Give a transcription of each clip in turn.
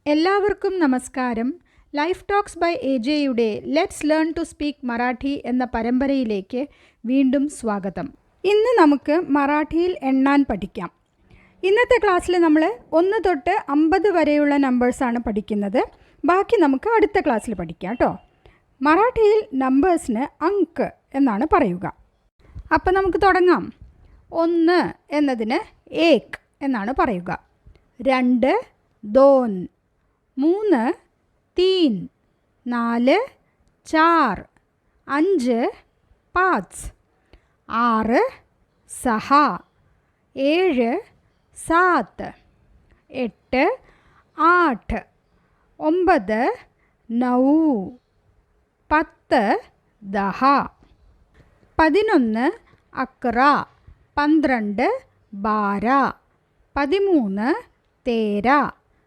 എല്ലാവർക്കും നമസ്കാരം. Life talks by എജെയുടെ let's learn to speak Marathi എന്ന പരമ്പരയിലേക്ക് വീണ്ടും സ്വാഗതം. ഇന്ന് നമുക്ക് മറാഠിയിൽ എണ്ണാൻ പഠിക്കാം. ഇന്നത്തെ ക്ലാസ്സിൽ നമ്മൾ 1 തൊട്ട് 50 വരെയുള്ള നമ്പേഴ്സാണ് പഠിക്കുന്നത്. ബാക്കി നമുക്ക് അടുത്ത ക്ലാസ്സിൽ പഠിക്കാം കേട്ടോ. മറാഠിയിൽ നമ്പേഴ്സിന് അങ്ക് എന്നാണ് പറയുക. അപ്പം നമുക്ക് തുടങ്ങാം. 1 എന്നതിന് ഏക് എന്നാണ് പറയുക. 2 दोन, 3 तीन, 4 चार, 5 पाच, 6 6, 7 7, 8 8, 9 9, 10 10, 11 11, 12 12, 13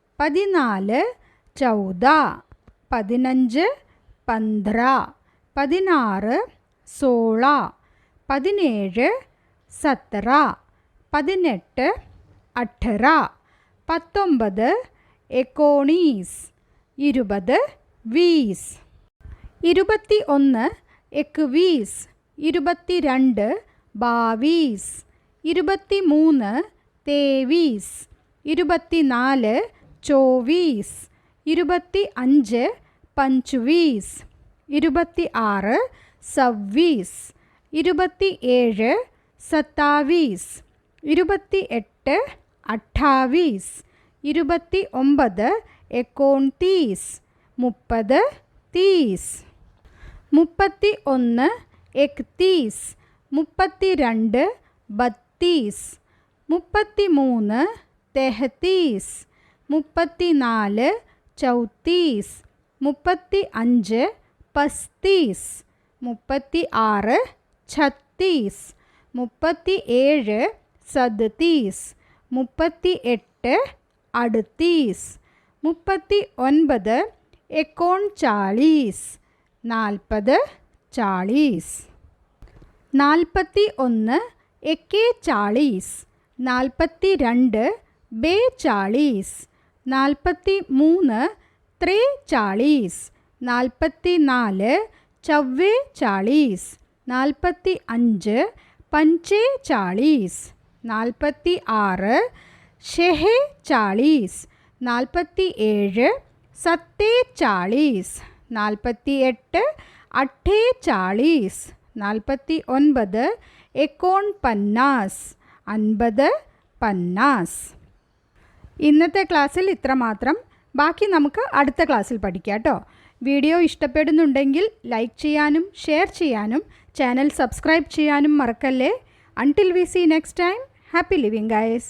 13, 14 14, 15 15, 16 16, 17 17, 18 18, 19 19, 20 20, 21 21, 22 22, 23 23, 24 24, 25 25, 26 26, 27 27, 28 28, 29 29, 30 30, 31 31, 32 32, 33 33, 34 34, 35 35, 36 36, 37 37, 38 38, 39 39, 40 40, 41 41, 42 42, 43 43, 44 44, 45 45, 46 46, 47 47, 48 48, 49 49, 50 50. ഇന്നത്തെ ക്ലാസ്സിൽ ഇത്ര മാത്രം. ബാക്കി നമുക്ക് അടുത്ത ക്ലാസ്സിൽ പഠിക്കാം കേട്ടോ. വീഡിയോ ഇഷ്ടപ്പെടുന്നുണ്ടെങ്കിൽ ലൈക്ക് ചെയ്യാനും ഷെയർ ചെയ്യാനും ചാനൽ സബ്സ്ക്രൈബ് ചെയ്യാനും മറക്കല്ലേ. Until we see next time, happy living guys.